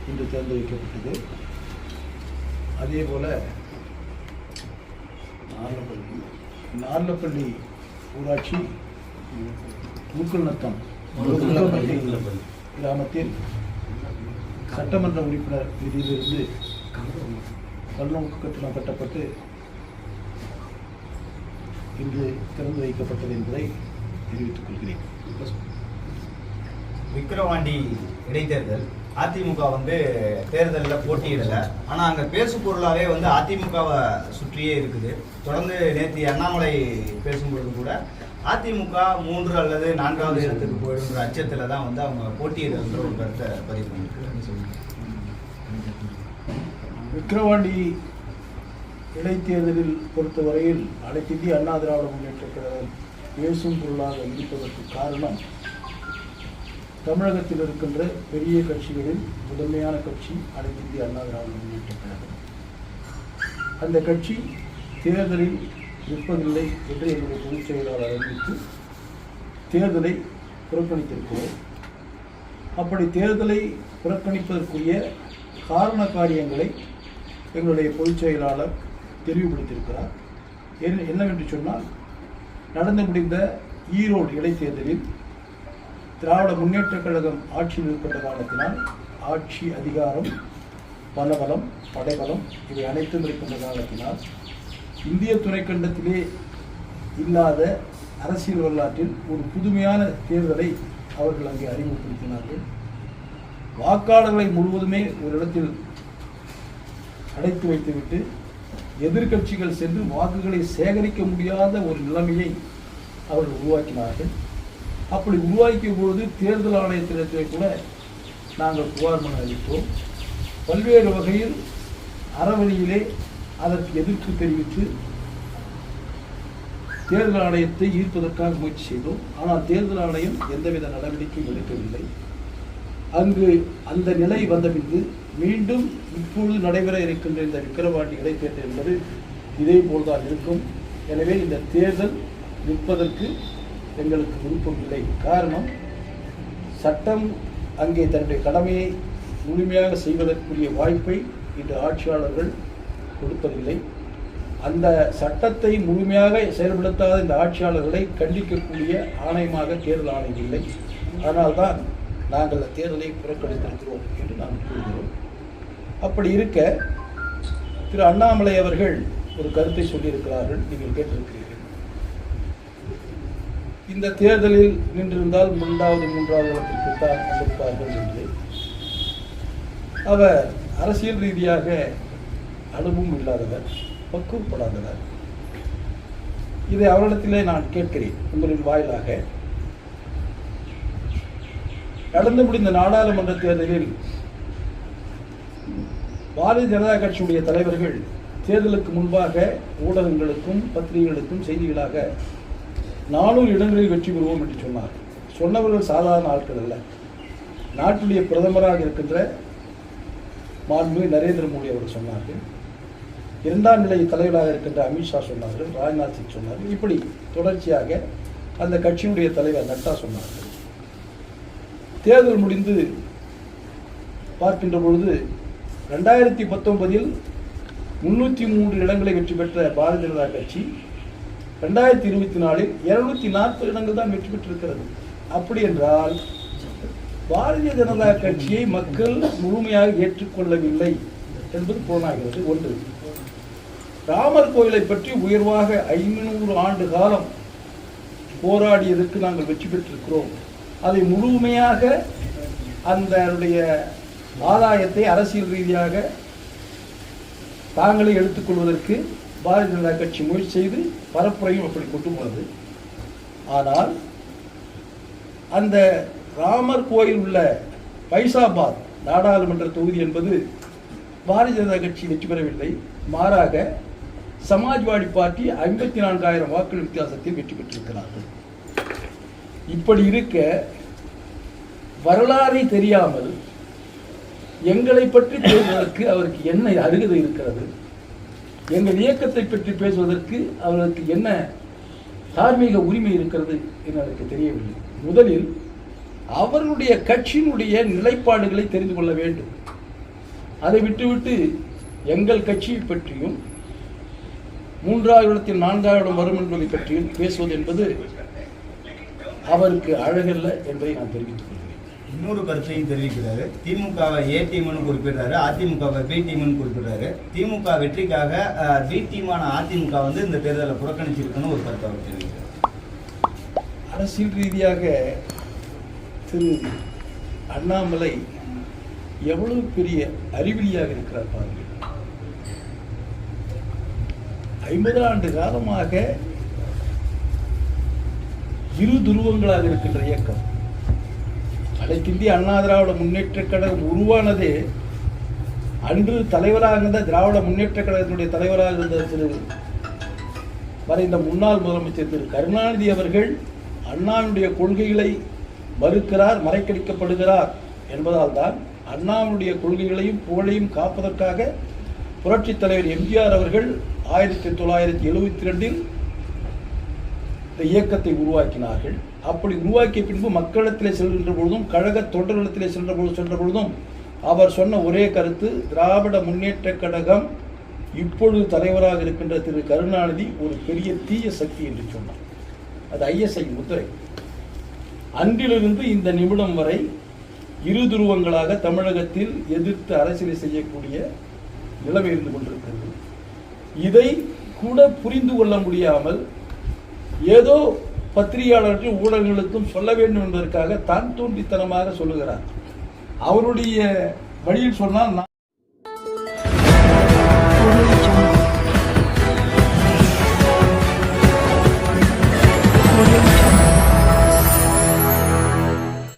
இன்று திறந்து வைக்கப்பட்டது. அதே போல நார்லப்பள்ளி ஊராட்சி முக்குநத்தம் கிராமத்தில் சட்டமன்ற உறுப்பினர் நிதியிலிருந்து பல்நோக்கு கட்டணம் கட்டப்பட்டு இன்று திறந்து வைக்கப்பட்டது என்பதை தெரிவித்துக் கொள்கிறேன். விக்கிரவாண்டி இடைத்தேர்தல் அதிமுக தேர்தலில் போட்டியிடலை. ஆனால் அங்கே பேசு பொருளாகவே அதிமுகவை சுற்றியே இருக்குது. தொடர்ந்து நேற்று அண்ணாமலை பேசும்பொழுது கூட அதிமுக 3 அல்லது 4வது இடத்துக்கு போயிடுங்கிற அச்சத்தில் தான் அவங்க போட்டியிடுற ஒரு கருத்தை பதிவு பண்ணியிருக்காங்க. விக்கிரவாண்டி இடைத்தேர்தலில் பொறுத்தவரையில் அனைத்து இந்திய அண்ணா திராவிட முன்னேற்ற கழகம் பேசும் பொருளாக இருப்பதற்கு காரணம், தமிழகத்தில் இருக்கின்ற பெரிய கட்சிகளில் முதன்மையான கட்சி அனைத்து இந்திய அண்ணா திராவிட முன்னேற்ற கழகம். அந்த கட்சி தேர்தலில் நிற்பதில்லை என்று எங்களுடைய பொதுச் செயலாளர் அறிவித்து தேர்தலை புறக்கணித்திருக்கிறோம். அப்படி தேர்தலை புறக்கணிப்பதற்குரிய காரண காரியங்களை எங்களுடைய பொதுச் செயலாளர் தெளிவுபடுத்தியிருக்கிறார். என்னவென்று சொன்னால், நடந்து முடிந்த ஈரோடு இடைத்தேர்தலில் திராவிட முன்னேற்ற கழகம் ஆட்சியில் இருக்கின்ற காரணத்தினால் ஆட்சி அதிகாரம், பணபலம், படைபலம் இவை அனைத்தும் இருக்கின்ற காரணத்தினால் இந்திய துணைக்கண்டத்திலே இல்லாத அரசியல் வரலாற்றில் ஒரு புதுமையான தேர்தலை அவர்கள் அங்கே அறிமுகப்படுத்தினார்கள். வாக்காளர்களை முழுவதுமே ஒரு இடத்தில் அடைத்து வைத்துவிட்டு எதிர்கட்சிகள் சென்று வாக்குகளை சேகரிக்க முடியாத ஒரு நிலைமையை அவர்கள் உருவாக்கினார்கள். அப்படி உருவாக்கிய பொழுது தேர்தல் ஆணையத்திடத்திலே கூட நாங்கள் புகார் மனு அளித்தோம். பல்வேறு வகையில் அறவழியிலே அதற்கு எதிர்ப்பு தெரிவித்து தேர்தல் ஆணையத்தை ஈர்ப்பதற்காக முயற்சி செய்தோம். ஆனால் தேர்தல் ஆணையம் எந்தவித நடவடிக்கையும் எடுக்கவில்லை. அங்கு அந்த நிலை வந்த பின்பு மீண்டும் இப்பொழுது நடைபெற இருக்கின்ற இந்த விக்கிரவாண்டி இடைத்தேர்தல் என்பது இதே போல்தான் இருக்கும். எனவே இந்த தேர்தல் நிற்பதற்கு எங்களுக்கு விருப்பம் இல்லை. காரணம், சட்டம் அங்கே தன்னுடைய கடமையை முழுமையாக செய்வதற்குரிய வாய்ப்பை இன்று ஆட்சியாளர்கள் கொடுப்பதில்லை. அந்த சட்டத்தை முழுமையாக செயல்படுத்தாத இந்த ஆட்சியாளர்களை கண்டிக்கக்கூடிய ஆணையமாக தேர்தல் ஆணையம் இல்லை. அதனால்தான் நாங்கள் தேர்தலை புறக்கணித்திருக்கிறோம் என்று நாம் கூறுகிறோம். அப்படி இருக்க திரு அண்ணாமலை அவர்கள் ஒரு கருத்தை சொல்லியிருக்கிறார்கள், நீங்கள் கேட்டிருக்கிறீர்கள். இந்த தேர்தலில் நின்றிருந்தால் 2வது 3வது இடத்திற்கு தான் வந்திருப்பார்கள் என்று. அவர் அரசியல் ரீதியாக அனுபவம் இல்லாதவர், பக்குவப்படாதவர். இதை அவரிடத்திலே நான் கேட்கிறேன் உங்களின் வாயிலாக. நடந்து முடிந்த நாடாளுமன்ற தேர்தலில் பாரதிய ஜனதா கட்சியுடைய தலைவர்கள் தேர்தலுக்கு முன்பாக ஊடகங்களுக்கும் பத்திரிகைகளுக்கும் செய்திகளாக 400 இடங்களில் வெற்றி பெறுவோம் என்று சொன்னார். சொன்னவர்கள் சாதாரண ஆட்கள் அல்ல. நாட்டுடைய பிரதமராக இருக்கின்ற மாண்புமிகு நரேந்திர மோடி அவர்கள் சொன்னார்கள். 2ஆம் நிலை தலைவராக இருக்கின்ற அமித்ஷா சொன்னார்கள், ராஜ்நாத் சிங் சொன்னார்கள். இப்படி தொடர்ச்சியாக அந்த கட்சியுடைய தலைவர் நட்டா சொன்னார்கள். தேர்தல் முடிந்து பார்க்கின்ற பொழுது 2019 303 இடங்களை வெற்றி பெற்ற பாரதிய ஜனதா கட்சி 2024 240 இடங்கள் தான் வெற்றி பெற்றிருக்கிறது. அப்படி என்றால் பாரதிய ஜனதா கட்சியை மக்கள் முழுமையாக ஏற்றுக்கொள்ளவில்லை என்பது புலனாகிறது. ஒன்று, ராமர் கோயிலை பற்றி உயர்வாக 500 ஆண்டு காலம் போராடியதற்கு நாங்கள் வெற்றி பெற்றிருக்கிறோம். அதை முழுமையாக அதனுடைய ஆதாயத்தை அரசியல் ரீதியாக தாங்களே எடுத்துக்கொள்வதற்கு பாரதிய ஜனதா கட்சி முயற்சி செய்து பரப்புரையும் அப்படி கொண்டு போனது. ஆனால் அந்த ராமர் கோயில் உள்ள பைசாபாத் நாடாளுமன்ற தொகுதி என்பது பாரதிய ஜனதா கட்சி வெற்றி பெறவில்லை. மாறாக சமாஜ்வாடி பார்ட்டி 54,000 வாக்குகள் வித்தியாசத்தில் வெற்றி பெற்றிருக்கிறார்கள். இப்படி இருக்க வரலாறை தெரியாமல் எங்களை பற்றி பேசுவதற்கு அவருக்கு என்ன அருகதை இருக்கிறது? எங்கள் இயக்கத்தை பற்றி பேசுவதற்கு அவர்களுக்கு என்ன தார்மீக உரிமை இருக்கிறது என்று எனக்கு தெரியவில்லை. முதலில் அவர்களுடைய கட்சியினுடைய நிலைப்பாடுகளை தெரிந்து கொள்ள வேண்டும். அதை விட்டுவிட்டு எங்கள் கட்சியை பற்றியும் 3வது இடத்தில் 4வது இடம் வரும் என்பதை பற்றியும் பேசுவது என்பது அவருக்கு அழகல்ல என்பதை நான் தெரிவித்துக் கொள்கிறேன். இன்னொரு கருத்தையும் தெரிவிக்கிறாரு. திமுகவை ஏ டீம்னு குறிப்பிடுறாரு, அதிமுகவை பி டீம்னு குறிப்பிடுறாரு. திமுக வெற்றிக்காக பி டீமான அதிமுக வந்து இந்த தேர்தலை புறக்கணிச்சிருக்குன்னு ஒரு கருத்தை அவர் தெரிவிக்கிறார். அரசியல் ரீதியாக திரு அண்ணாமலை எவ்வளவு பெரிய அறிவிலியாக இருக்கிறார் பாருங்கள். 50 ஆண்டு காலமாக இரு துருவங்களாக இருக்கின்ற இயக்கம். அனைத்திந்திய அண்ணா திராவிட முன்னேற்ற கழகம் உருவானதே அன்று தலைவராக இருந்த திராவிட முன்னேற்ற கழகத்தினுடைய தலைவராக இருந்த திரு மறைந்த முன்னாள் முதலமைச்சர் திரு கருணாநிதி அவர்கள் அண்ணாவினுடைய கொள்கைகளை மறுக்கிறார், மறைக்கடிக்கப்படுகிறார் என்பதால் தான் அண்ணாவினுடைய கொள்கைகளையும் புகழையும் காப்பதற்காக புரட்சித் தலைவர் எம்ஜிஆர் அவர்கள் 1972 இந்த இயக்கத்தை உருவாக்கினார்கள். அப்படி உருவாக்கிய பின்பு மக்களிடத்திலே செல்கின்ற பொழுதும் கழக தொண்டர்களிடத்திலே சென்ற பொழுதும் அவர் சொன்ன ஒரே கருத்து, திராவிட முன்னேற்ற கழகம் இப்பொழுது தலைவராக இருக்கின்ற திரு கருணாநிதி ஒரு பெரிய தீய சக்தி என்று சொன்னார். அது ISI முத்திரை. அன்றிலிருந்து இந்த நிமிடம் வரை இரு துருவங்களாக தமிழகத்தில் எதிர்த்து அரசியலை செய்யக்கூடிய நிலைமை இருந்து கொண்டிருக்கிறது. இதை கூட புரிந்து கொள்ள முடியாமல் ஏதோ பத்திரிகையாளர்கள் ஊடகங்களுக்கும் சொல்ல வேண்டும் என்பதற்காக தான் தோன்றித்தனமாக சொல்லுகிறார். அவருடைய வழியில் சொன்னால் Audio